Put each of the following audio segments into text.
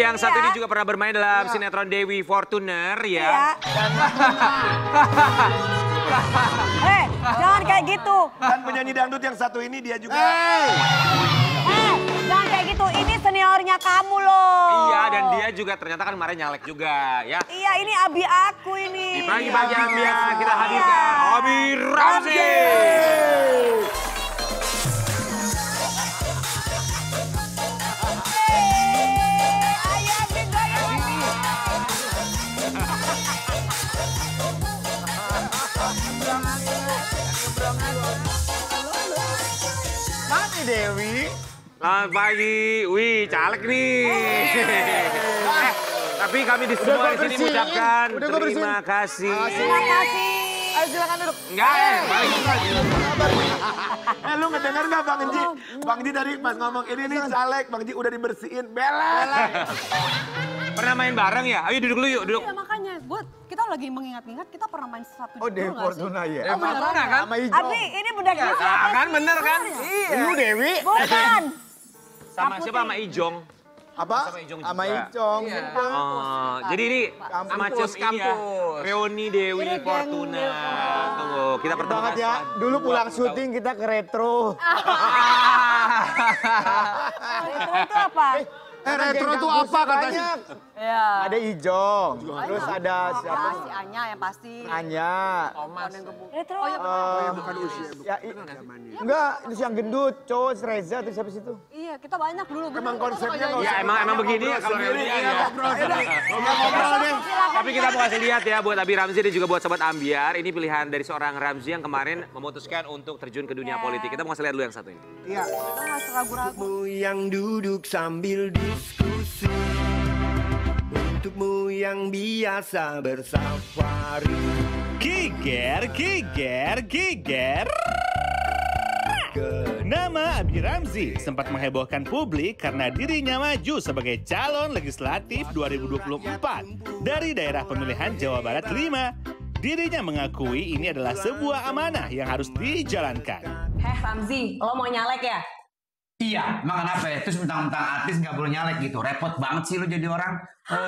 yang satu ini juga pernah bermain dalam sinetron Dewi Fortuner ya. Jangan kayak gitu. Dan penyanyi dangdut yang satu ini dia juga. Jangan kayak gitu. Ini seniornya kamu loh. Iya, dan dia juga ternyata kan kemarin nyalek juga ya. Iya, ini abi aku ini. Di pagi-pagi biasa kita hadirkan Abi Ramzi. Mati Dewi. Selamat pagi, wih caleg nih. Tapi kami di semua di sini mengucapkan terima kasih. Terima kasih. Ayo silakan duduk. Enggak, balik. Lu ngedenger nggak Bang Ji? Bang Ji dari pas ngomong ini nih caleg, Bang Ji udah dibersihin, belek. Pernah main bareng ya? Ayo duduk dulu yuk, duduk. Iya makanya, kita lagi mengingat-ingat kita pernah main satu Oh Dewi Fortuna ya? Fortuna kan? Sama Ijo. Abi, ini budak siapa Kan sih? bener kan? Lu Dewi? Bukan. Sama siapa? Sama Ijong. Apa? Sama Ijong Sama juga. Ijong. Oh, jadi ini semacam ini ya. Reuni Dewi Fortuna. Tunggu, kita pertemukan. Banget ya, dulu pulang syuting kita ke retro. Itu apa? Retro itu apa katanya? Iya. Ada Ijong, terus ada siapa? Si Anya yang pasti. Anya. Retro. Bukan usia. Ya, enggak, itu yang gendut, cowok Reza terus siapa situ? Iya, kita banyak dulu. Emang konsepnya nggak Ya emang begini ya kalau reuni ya. Tapi kita mau kasih lihat ya buat Abi Ramzi dan juga buat Sobat Ambiar. Ini pilihan dari seorang Ramzi yang kemarin memutuskan untuk terjun ke dunia politik. Kita mau kasih lihat dulu yang satu ini. Iya. Kita nggak ragu-ragu. Untukmu yang duduk sambil diskusi, untukmu yang biasa bersafari. Kiger, kiger, kiger. Nama Abi Ramzi sempat menghebohkan publik karena dirinya maju sebagai calon legislatif 2024 dari daerah pemilihan Jawa Barat 5. Dirinya mengakui ini adalah sebuah amanah yang harus dijalankan. Ramzi, lo mau nyalek ya? Iya, emang kenapa ya? Terus mentang-mentang artis nggak boleh nyalek gitu. Repot banget sih lo jadi orang.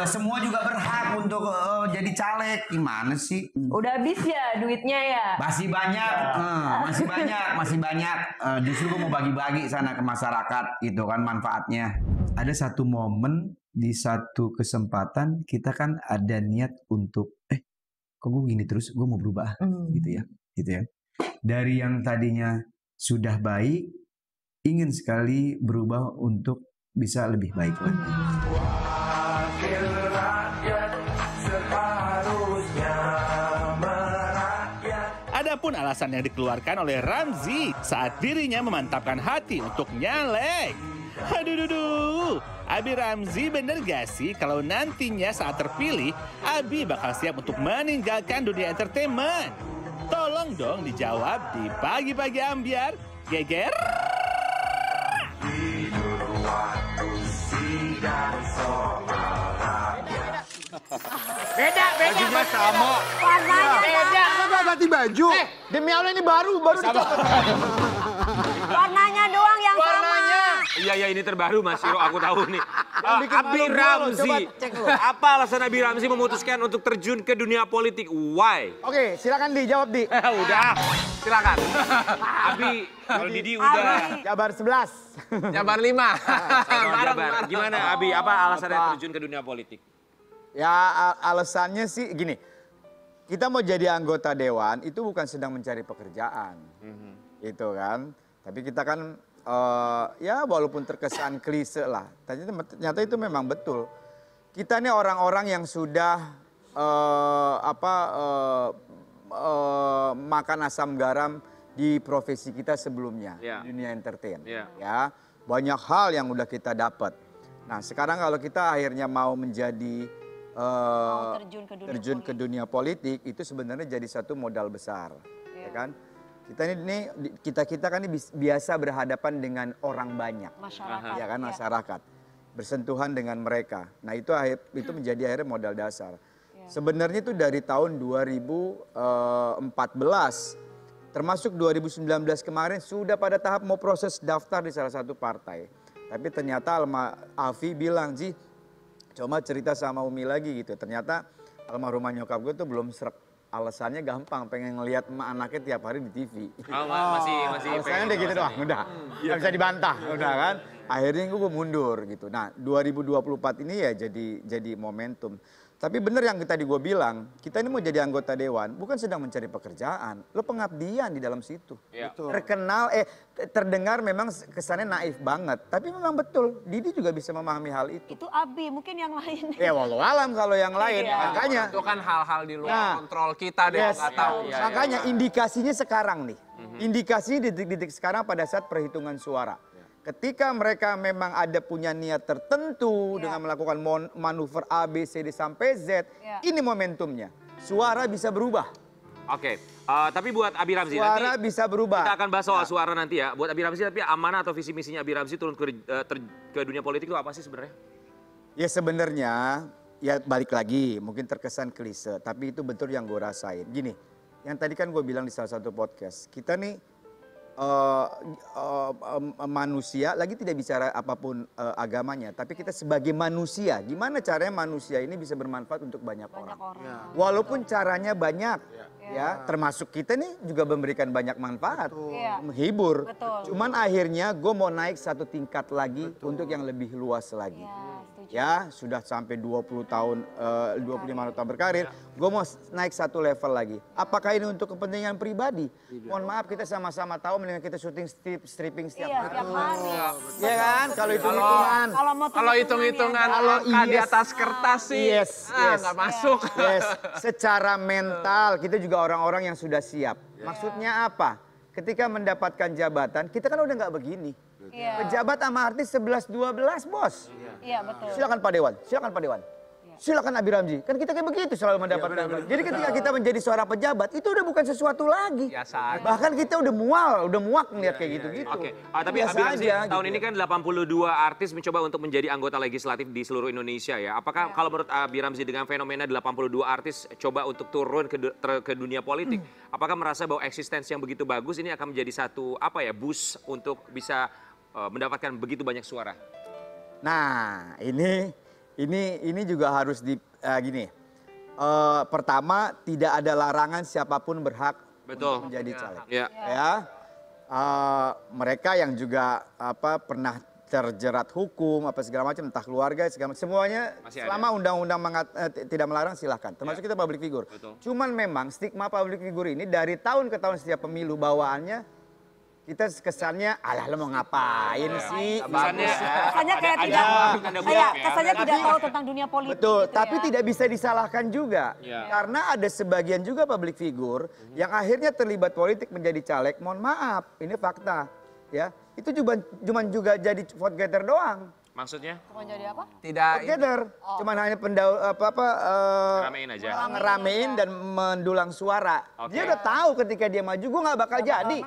Semua juga berhak untuk jadi caleg. Gimana sih? Udah habis ya duitnya ya? Masih banyak, masih banyak. Justru gue mau bagi-bagi sana ke masyarakat gitu kan manfaatnya. Ada satu momen di satu kesempatan kita kan ada niat untuk kok gue gini terus, gue mau berubah gitu ya. Dari yang tadinya sudah baik, ingin sekali berubah untuk bisa lebih baik lagi. Adapun alasan yang dikeluarkan oleh Ramzi saat dirinya memantapkan hati untuk nyalek. Aduh, Abi Ramzi bener gak sih kalau nantinya saat terpilih, Abi bakal siap untuk meninggalkan dunia entertainment? Tolong dong dijawab di Pagi-Pagi Ambiar, geger. Beda. Bajunya sama. Warnanya Beda, lu gak ganti baju. Demi Allah ini baru dicopot. Warnanya doang yang sama. Iya ini terbaru Mas Siro, aku tahu nih. bikin Abi malu Ramzi, coba cek lu. apa alasan Abi Ramzi memutuskan untuk terjun ke dunia politik? Why? Oke, silakan dijawab Di. Udah, silakan. Abi, kalau Didi udah. Jabar 11. Jabar 5. Jabar. Gimana Abi, apa alasannya terjun ke dunia politik? Ya alasannya sih gini, kita mau jadi anggota dewan itu bukan sedang mencari pekerjaan, gitu kan. Tapi kita kan ya walaupun terkesan klise lah, ternyata itu memang betul. Kita ini orang-orang yang sudah makan asam garam di profesi kita sebelumnya, di dunia entertain. Ya, banyak hal yang udah kita dapat. Nah sekarang kalau kita akhirnya mau menjadi terjun ke dunia politik itu sebenarnya jadi satu modal besar, ya kan? Kita kan ini biasa berhadapan dengan orang banyak, ya kan masyarakat, bersentuhan dengan mereka. Nah itu menjadi akhirnya modal dasar. Sebenarnya itu dari tahun 2014, termasuk 2019 kemarin sudah pada tahap mau proses daftar di salah satu partai. Tapi ternyata Alfi bilang, Ji, Cuma cerita sama Umi lagi gitu. Ternyata almarhumah nyokap gue tuh belum srek. Alasannya gampang, pengen ngelihat emak anaknya tiap hari di TV. Masih Alasannya udah gitu doang, udah. Nggak bisa dibantah, udah kan. Akhirnya gue mundur gitu. Nah 2024 ini ya jadi momentum. Tapi bener yang tadi gue bilang, kita ini mau jadi anggota dewan, bukan sedang mencari pekerjaan. Lo pengabdian di dalam situ. Terkenal, terdengar memang kesannya naif banget. Tapi memang betul, Didi juga bisa memahami hal itu. Itu Abi, mungkin yang lain. Ya walau alam kalau yang lain, makanya. Itu kan hal-hal di luar kontrol kita deh, nggak tahu. Makanya indikasinya sekarang nih. Indikasinya detik-detik sekarang pada saat perhitungan suara. Ketika mereka memang ada punya niat tertentu dengan melakukan manuver A, B, C, D sampai Z, ini momentumnya. Suara bisa berubah. Oke, tapi buat Abi Ramzi Suara nanti bisa berubah. kita akan bahas soal suara nanti ya. Buat Abi Ramzi, tapi amanah atau visi misinya Abi Ramzi turun ke dunia politik itu apa sih sebenarnya? Ya sebenarnya ya balik lagi, mungkin terkesan klise, tapi itu betul yang gue rasain. Gini, yang tadi kan gue bilang di salah satu podcast, kita nih manusia, lagi tidak bicara apapun agamanya, tapi kita sebagai manusia, gimana caranya manusia ini bisa bermanfaat untuk banyak orang. Walaupun caranya banyak, ya termasuk kita nih juga memberikan banyak manfaat, menghibur. Cuman akhirnya gue mau naik satu tingkat lagi untuk yang lebih luas lagi. Ya sudah sampai 20 tahun, 25 tahun berkarir, gue mau naik satu level lagi. Apakah ini untuk kepentingan pribadi? Mohon maaf, kita sama-sama tahu mendingan kita syuting stripping setiap hari. Ya kan, kalau hitung-hitungan. Kalau hitung-hitungan angka di atas kertas sih nggak masuk. Secara mental kita juga orang-orang yang sudah siap. Maksudnya apa? Ketika mendapatkan jabatan, kita kan udah nggak begini. Pejabat sama artis 11-12 bos. Iya betul. Silakan Pak Dewan, silakan Pak Dewan. Silakan Abi Ramzi. Kan kita kayak begitu selalu mendapatkan. Jadi ketika kita menjadi seorang pejabat itu udah bukan sesuatu lagi. Bahkan kita udah muak ngeliat kayak gitu-gitu. Oke, tapi Abi Ramzi tahun ini kan 82 artis mencoba untuk menjadi anggota legislatif di seluruh Indonesia ya. Apakah kalau menurut Abi Ramzi dengan fenomena 82 artis coba untuk turun ke dunia politik, apakah merasa bahwa eksistensi yang begitu bagus ini akan menjadi satu boost untuk bisa mendapatkan begitu banyak suara? Nah, ini juga harus gini. Pertama, tidak ada larangan siapapun berhak untuk menjadi caleg. Mereka yang juga pernah terjerat hukum segala macam, entah keluarga segala macam, semuanya selama undang-undang tidak melarang silahkan. Termasuk kita public figure. Cuman memang stigma public figure ini dari tahun ke tahun setiap pemilu bawaannya kita kesannya, alah lo mau ngapain sih? Kesannya kayak kesannya tidak tahu tentang dunia politik. Betul, gitu tapi ya. tidak bisa disalahkan juga. Karena ada sebagian juga public figure yang akhirnya terlibat politik menjadi caleg. Mohon maaf, ini fakta. Ya, itu cuma juga jadi vote getter doang. Maksudnya? Mau jadi apa? Tidak. Vote getter, cuman hanya Ramein aja. ngeramein dan mendulang suara. Dia udah tahu ketika dia maju, gue nggak bakal jadi.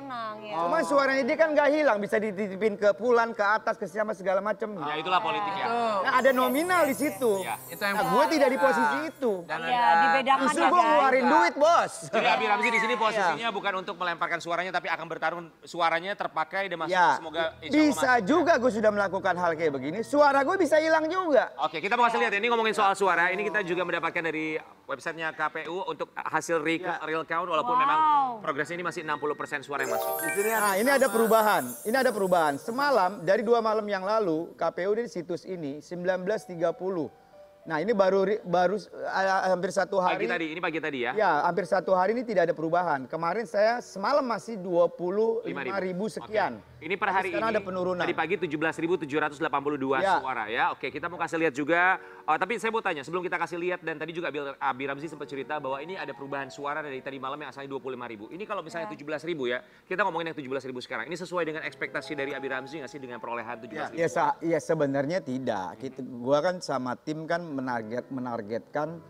Cuman suaranya dia kan nggak hilang, bisa dititipin ke Pulan, ke atas, ke siapa segala macam. Ya itulah politik ya. Nah, ada nominal di situ. Itu yang Gue tidak di posisi itu. Dibedakan Justru gue ngeluarin duit, bos. Jadi Abi Ramzi di sini posisinya bukan untuk melemparkan suaranya, tapi akan bertarung suaranya terpakai dan masuk. Semoga insya Allah bisa juga gue sudah melakukan hal kayak begini. Suara gue bisa hilang juga. Oke, kita mau kasih lihat ya. Ini ngomongin soal suara. Ini kita juga mendapatkan dari websitenya KPU untuk hasil real count. Walaupun memang progresnya ini masih 60% suara yang masuk. Nah, ini ada perubahan. Ini ada perubahan. Semalam, dari 2 malam yang lalu, KPU di situs ini 19.30. Nah, ini baru hampir 1 hari. Pagi tadi ya? Ya, hampir 1 hari ini tidak ada perubahan. Kemarin saya semalam masih 25.000 sekian. Ini per hari sekarang ini. ada penurunan. Tadi pagi 17.782 suara ya. Oke, kita mau kasih lihat juga. Tapi saya mau tanya, sebelum kita kasih lihat dan tadi juga Abi Ramzi sempat cerita bahwa ini ada perubahan suara dari tadi malam yang asalnya 25.000. Ini kalau misalnya 17.000 ya, kita ngomongin yang 17.000 sekarang. Ini sesuai dengan ekspektasi dari Abi Ramzi nggak sih dengan perolehan 17.000? Ya sebenarnya tidak. Gua kan sama tim kan menargetkan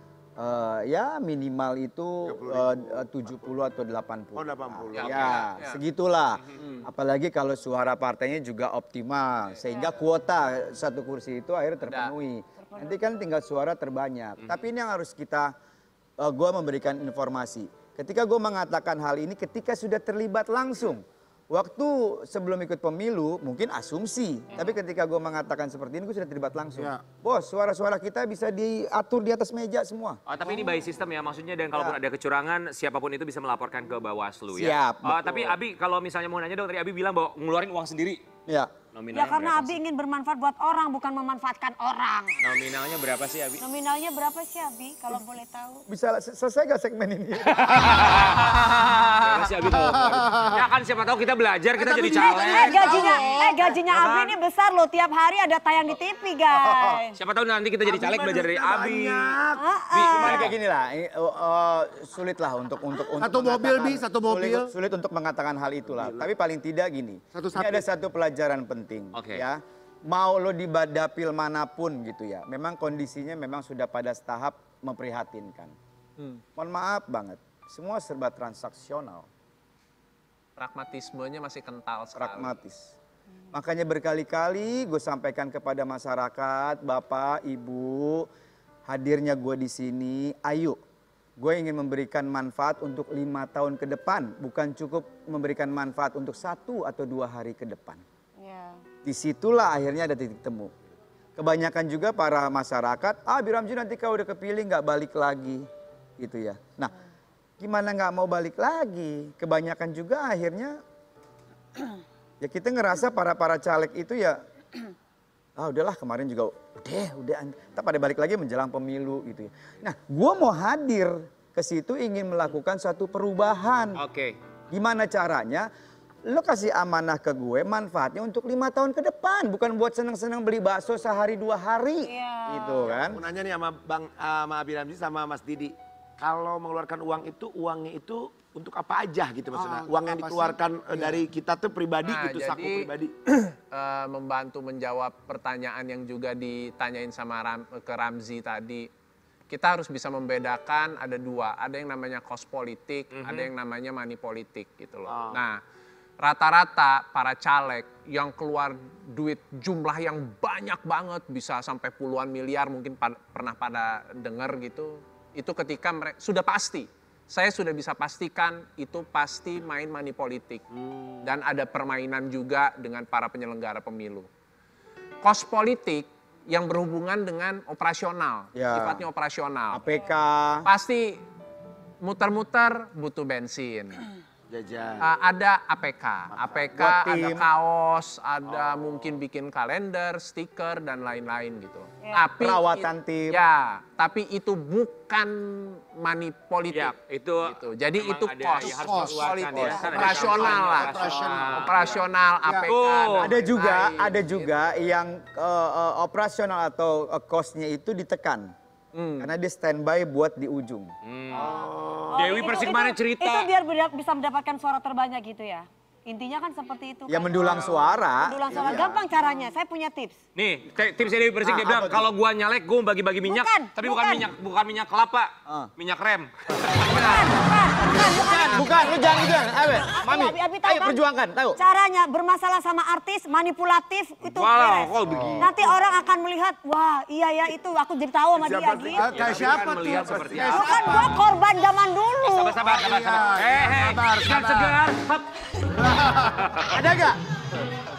ya minimal itu 70 atau 80. Oh 80. Ya, segitulah. Apalagi kalau suara partainya juga optimal. Sehingga kuota 1 kursi itu akhirnya terpenuhi. Nanti kan tinggal suara terbanyak. Tapi ini yang harus gue memberikan informasi. Ketika gue mengatakan hal ini, ketika sudah terlibat langsung. Waktu sebelum ikut pemilu mungkin asumsi, tapi ketika gue mengatakan seperti ini gue sudah terlibat langsung. Bos, suara-suara kita bisa diatur di atas meja semua. Oh, tapi ini by system ya maksudnya, dan kalaupun ada kecurangan siapapun itu bisa melaporkan ke Bawaslu ya. Siap. Oh, tapi Abi kalau misalnya mau nanya dong, tadi Abi bilang bahwa ngeluarin uang sendiri. Ya. Ya karena Abi ingin bermanfaat buat orang, bukan memanfaatkan orang. Nominalnya berapa sih Abi? Nominalnya berapa sih Abi, kalau boleh tahu? Bisa selesai gak segmen ini? Berapa sih Abi mau? Ya kan siapa tahu kita belajar, kita jadi caleg. Gajinya Abi ini besar loh, tiap hari ada tayang di TV guys. Siapa tahu nanti kita jadi caleg belajar dari Abi. Gimana kayak gini lah, sulit lah untuk Satu mobil, Bi, satu mobil. Sulit untuk mengatakan hal itulah. Tapi paling tidak gini, ini ada satu pelajaran penting ya. Mau lo di dapil manapun gitu ya, memang kondisinya memang sudah pada tahap memprihatinkan. Mohon maaf banget, semua serba transaksional. Pragmatismenya masih kental sekali. Pragmatis. Makanya berkali-kali gue sampaikan kepada masyarakat, Bapak, Ibu, hadirnya gue di sini, ayo. Gue ingin memberikan manfaat untuk 5 tahun ke depan, bukan cukup memberikan manfaat untuk 1 atau 2 hari ke depan. Disitulah akhirnya ada titik temu. Kebanyakan juga para masyarakat, Abi Ramzi nanti kalau udah kepilih nggak balik lagi, gitu ya. Nah, gimana nggak mau balik lagi? Kebanyakan juga akhirnya, ya kita ngerasa para caleg itu ya, udahlah kemarin juga udah, tak pada balik lagi menjelang pemilu gitu ya. Nah, gue mau hadir ke situ ingin melakukan satu perubahan. Oke. Gimana caranya? Lo kasih amanah ke gue manfaatnya untuk 5 tahun ke depan, bukan buat seneng-seneng beli bakso sehari 2 hari, gitu kan? Mau nanya nih sama Abi Ramzi sama Mas Didi, kalau mengeluarkan uangnya itu untuk apa aja gitu maksudnya? Uang yang dikeluarkan dari kita tuh pribadi gitu, saku pribadi. Membantu menjawab pertanyaan yang juga ditanyain sama ke Ramzi tadi. Kita harus bisa membedakan ada 2, ada yang namanya cost politik, ada yang namanya money politik gitu loh. Nah, rata-rata para caleg yang keluar duit jumlah yang banyak banget, bisa sampai puluhan miliar mungkin pernah pada dengar gitu. Itu ketika mereka sudah pasti, saya sudah bisa pastikan itu pasti main money politik. Dan ada permainan juga dengan para penyelenggara pemilu. Cost politik yang berhubungan dengan operasional, sifatnya operasional. APK. Pasti muter-muter butuh bensin. Jajan. Ada APK, ada kaos, ada mungkin bikin kalender, stiker dan lain-lain gitu. Tapi perawatan tim. Ya, tapi itu bukan money politik. Ya, itu gitu. Jadi itu cost politik, operasional lah. Operasional APK. Ada juga yang operasional atau cost-nya itu ditekan. Karena dia standby buat di ujung. Dewi Persik kemarin cerita. Itu biar bisa mendapatkan suara terbanyak gitu ya. Intinya kan seperti itu. Ya mendulang suara. Mendulang suara, gampang caranya. Saya punya tips. Nih, tipsnya Dewi Persik dia bilang, kalau gua nyalek gua bagi-bagi minyak, tapi bukan minyak kelapa, minyak rem. Bukan, lu jangan gitu. Mami, ayo perjuangkan, tahu. Caranya bermasalah sama artis, manipulatif, itu beres. Nanti orang akan melihat, wah iya ya itu, aku jadi tahu sama dia gitu. Kayak siapa tuh? Kan gua korban zaman dulu. Sabar. Jangan segar.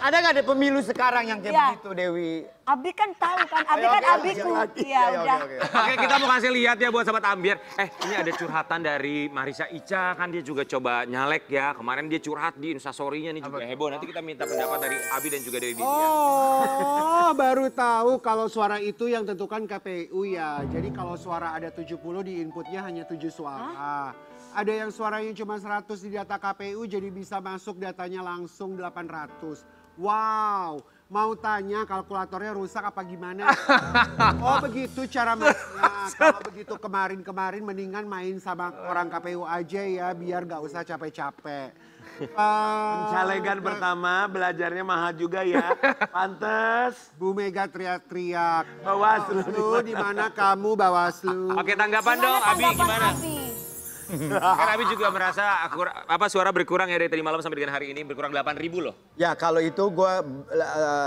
Ada nggak di pemilu sekarang yang kayak begitu, Dewi? Abi kan tahu kan, Abi kan abiku. Iya udah. Oke, kita mau kasih lihat ya buat sahabat Ambiar. Ini ada curhatan dari Marisa Ica, kan dia juga coba nyalek ya. Kemarin dia curhat di Instastory-nya nih juga heboh. Nanti kita minta pendapat dari Abi dan juga dari Didi. Oh, baru tahu kalau suara itu yang tentukan KPU ya. Jadi kalau suara ada 70 di inputnya hanya 7 suara. Ada yang suaranya cuma 100 di data KPU jadi bisa masuk datanya langsung 800. Wow, mau tanya kalkulatornya rusak apa gimana? Oh begitu cara mainnya. Kalau begitu kemarin mendingan main sama orang KPU aja ya biar gak usah capek-capek. Pencalegan pertama belajarnya mahal juga ya. Pantes. Bu Mega teriak-teriak. Bawaslu di mana kamu Bawaslu? Oke, tanggapan dong Abi gimana? Kan Abi juga merasa suara berkurang ya dari tadi malam sampai dengan hari ini berkurang 8.000 loh. Ya kalau itu gue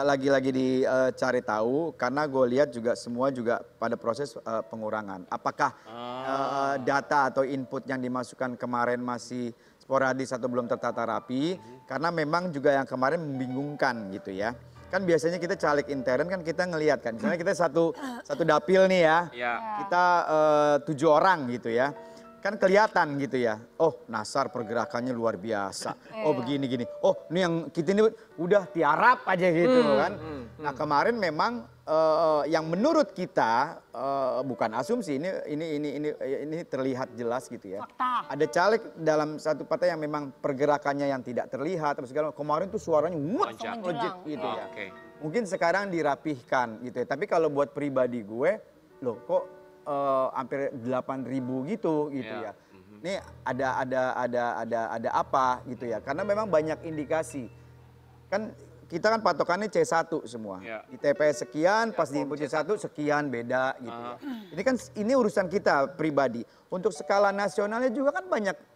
lagi-lagi dicari tahu karena gue lihat juga semua juga pada proses pengurangan. Apakah data atau input yang dimasukkan kemarin masih sporadis atau belum tertata rapi? Karena memang juga yang kemarin membingungkan gitu ya. Kan biasanya kita caleg intern kan kita ngelihat kan, misalnya kita satu dapil nih ya, kita 7 orang gitu ya, kan kelihatan gitu ya, oh Nasar pergerakannya luar biasa, oh begini-gini, oh ini yang kita ini udah tiarap aja gitu kan. Nah kemarin memang yang menurut kita bukan asumsi, ini terlihat jelas gitu ya. Fakta. Ada caleg dalam satu partai yang memang pergerakannya yang tidak terlihat, atau segala kemarin tuh suaranya melejit gitu ya. Mungkin sekarang dirapihkan gitu ya. Tapi kalau buat pribadi gue, loh kok hampir 8.000 gitu ya. Ini ada apa gitu ya. Karena memang banyak indikasi. Kan kita kan patokannya C1 semua. Di TPS sekian, pas di input C1 sekian beda gitu ya. Ini kan urusan kita pribadi. Untuk skala nasionalnya juga kan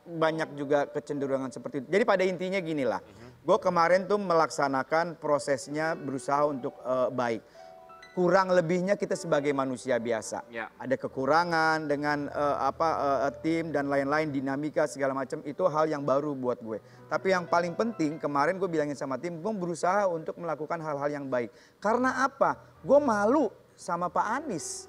banyak juga kecenderungan seperti itu. Jadi pada intinya gini lah. Gue kemarin tuh melaksanakan prosesnya berusaha untuk baik. Kurang lebihnya kita sebagai manusia biasa. Ada kekurangan dengan tim dan lain-lain, dinamika segala macam, itu hal yang baru buat gue. Tapi yang paling penting kemarin gue bilangin sama tim, gue berusaha untuk melakukan hal-hal yang baik. Karena apa? Gue malu sama Pak Anies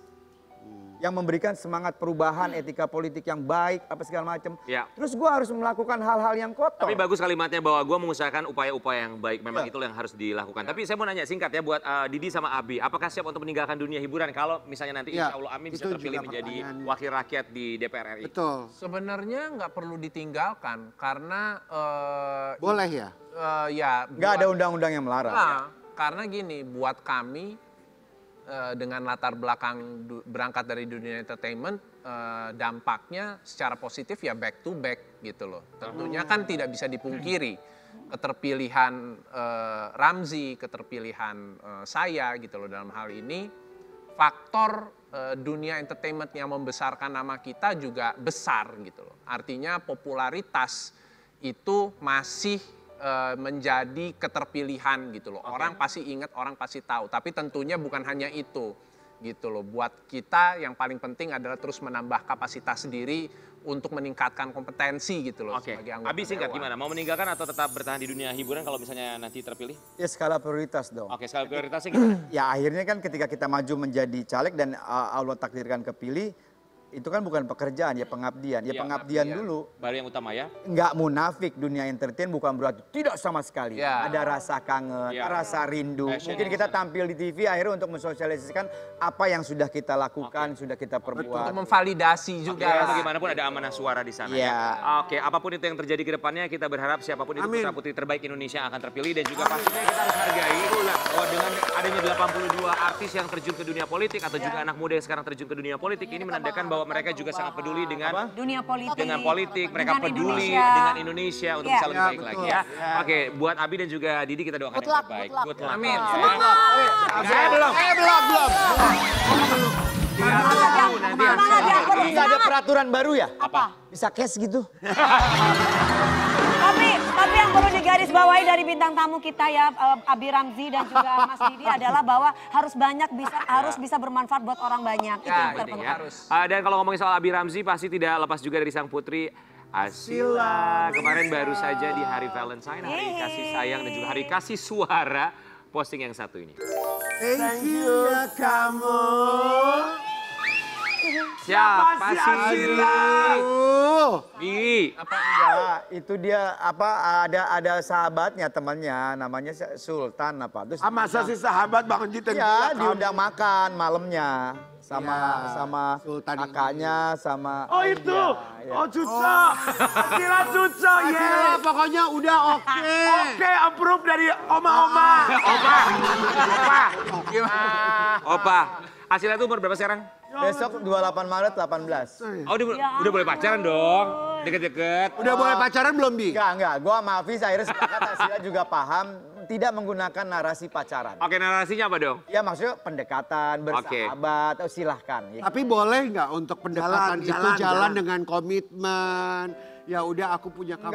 yang memberikan semangat perubahan, etika politik yang baik, apa segala macam. Terus gue harus melakukan hal-hal yang kotor. Tapi bagus kalimatnya bahwa gue mengusahakan upaya-upaya yang baik. Memang itu yang harus dilakukan. Tapi saya mau nanya singkat ya buat Didi sama Abi. Apakah siap untuk meninggalkan dunia hiburan kalau misalnya nanti insya Allah Amin bisa terpilih menjadi wakil rakyat di DPR RI? Betul. Sebenarnya nggak perlu ditinggalkan karena... boleh ya? Ya. Nggak ada undang-undang yang melarang. Nah, karena gini, buat kami... dengan latar belakang berangkat dari dunia entertainment, dampaknya secara positif ya back to back gitu loh. Tentunya kan tidak bisa dipungkiri keterpilihan Ramzy, keterpilihan saya gitu loh dalam hal ini. Faktor dunia entertainment yang membesarkan nama kita juga besar gitu loh. Artinya popularitas itu masih menjadi keterpilihan gitu loh. Orang pasti ingat, orang pasti tahu. Tapi tentunya bukan hanya itu gitu loh. Buat kita yang paling penting adalah terus menambah kapasitas diri untuk meningkatkan kompetensi gitu loh. Sebagai anggota Abi singkat dewan. gimana? Mau meninggalkan atau tetap bertahan di dunia hiburan kalau misalnya nanti terpilih? Ya skala prioritas dong. Oke, skala prioritasnya gimana? Ya akhirnya kan ketika kita maju menjadi caleg dan Allah takdirkan kepilih, itu kan bukan pekerjaan, ya pengabdian. Ya pengabdian dulu. Baru yang utama ya? Nggak munafik, dunia entertain bukan berarti tidak sama sekali. Ada rasa kangen, rasa rindu. Mungkin kita tampil di TV akhirnya untuk mensosialisasikan apa yang sudah kita lakukan, sudah kita perbuat. Untuk memvalidasi juga. Bagaimanapun ada amanah suara di sana ya. Oke, apapun itu yang terjadi ke depannya, kita berharap siapapun itu putra putri terbaik Indonesia akan terpilih. Dan juga pastinya kita harus hargai bahwa dengan adanya 82 artis yang terjun ke dunia politik atau juga anak muda yang sekarang terjun ke dunia politik, ini menandakan bahwa mereka juga sangat peduli dengan dunia politik. Dengan politik, mereka dengan peduli Indonesia. dengan Indonesia untuk bisa lebih baik lagi ya. Oke, buat Abi dan juga Didi kita doakan yang terbaik. Good luck. Amin. Saya belum. Nggak ada peraturan baru ya? Apa? Bisa cash gitu. Tapi yang perlu digarisbawahi dari bintang tamu kita ya, Abi Ramzy dan juga Mas Didi adalah bahwa harus bisa bermanfaat buat orang banyak. Itu yang terpenting. Dan kalau ngomongin soal Abi Ramzy pasti tidak lepas juga dari sang putri Asila. Kemarin baru saja di hari Valentine, hari kasih sayang dan juga hari kasih suara, posting yang satu ini. Thank you kamu. Siapa sih ini? Apa enggak? Itu dia ada sahabatnya temannya namanya Sultan apa. Terus Masa sih sahabat Bang Jiten? Ya diundang makan malamnya sama Sultan kakaknya sama. Oh itu, oh Cuco, Sila Cuco, Ya pokoknya udah oke. Oke, approve dari oma-oma. Opa. Asila itu umur berapa sekarang? Besok 28 Maret 18. Oh udah boleh pacaran dong, deket-deket. Udah boleh pacaran belum, Bi? Enggak. Gua sama Hafiz akhirnya sepakat Asila juga paham. tidak menggunakan narasi pacaran. Oke, narasinya apa dong? Ya maksudnya pendekatan, bersahabat, oh, silahkan. Ya. Tapi boleh nggak untuk pendekatan jalan dengan komitmen? Ya udah aku punya kamu.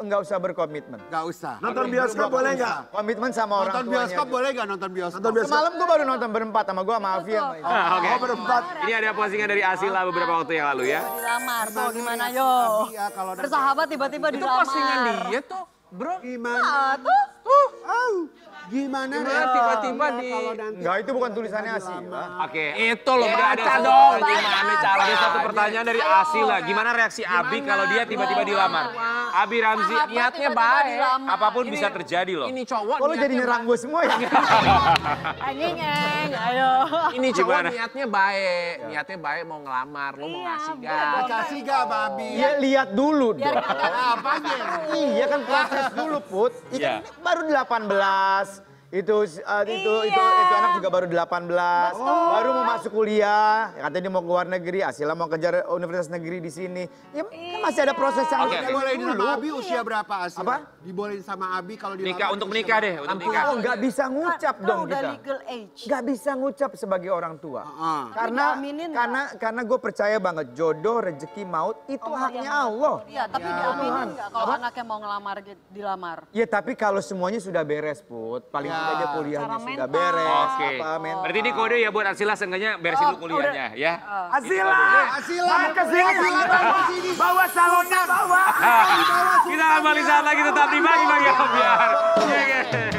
Nggak usah berkomitmen. Nggak usah. Nonton bioskop boleh nggak? Komitmen sama orang tuanya. Nonton bioskop boleh nggak nonton bioskop? Semalam gue baru nonton berempat sama gue sama Afi. Oke. Berempat. Ini ada postingan dari Asila beberapa waktu yang lalu ya. Dilamar tuh gimana yo? Bersahabat tiba-tiba Itu dilamar. postingan dia tuh, bro. Gimana? Gimana tiba-tiba di... Enggak, itu bukan tulisannya Asila. Oke. Itu loh, Ini ada baca satu dong. pertanyaan. Gimana cara? Ada satu pertanyaan dari Asila. Gimana reaksi Abi kalau dia tiba-tiba dilamar? Abi Ramzi, Niatnya baik. apapun bisa terjadi loh. Ini cowok Kalau jadi nyerang gue semua ya? Anjing, ayo. Ini cowok Gimana? niatnya baik. Niatnya baik mau ngelamar. Lo mau ngasih gak? Kasih gak babi? Ya lihat dulu dong. Apanya? Iya kan proses dulu Put. Iya kan baru 18. Itu anak juga baru 18. Baru mau masuk kuliah. Katanya dia mau ke luar negeri. Asila mau kejar universitas negeri di sini. Ya kan masih ada proses yang Dibolehin sama Abi usia berapa Asil? Apa? Dibolehin sama Abi kalau dilamar. Nikah untuk menikah deh, untuk nikah. Oh, nggak bisa ngucap dong udah kita. legal age. Nggak bisa ngucap sebagai orang tua. Tapi diaminin Karena gue percaya banget jodoh, rezeki, maut itu haknya Allah. Iya, tapi diaminin nggak kalau anaknya mau ngelamar dilamar? Ya tapi kalau semuanya sudah beres Put, paling tidak dia kuliahnya sudah beres. Oke. Berarti ini kode ya buat Asila seenggaknya beresin dulu kuliahnya ya. Asila. Asila. Kesini. Bawa salonnya bawa. Kita akan balik saat lagi tetap di Bagi Bagi Biar.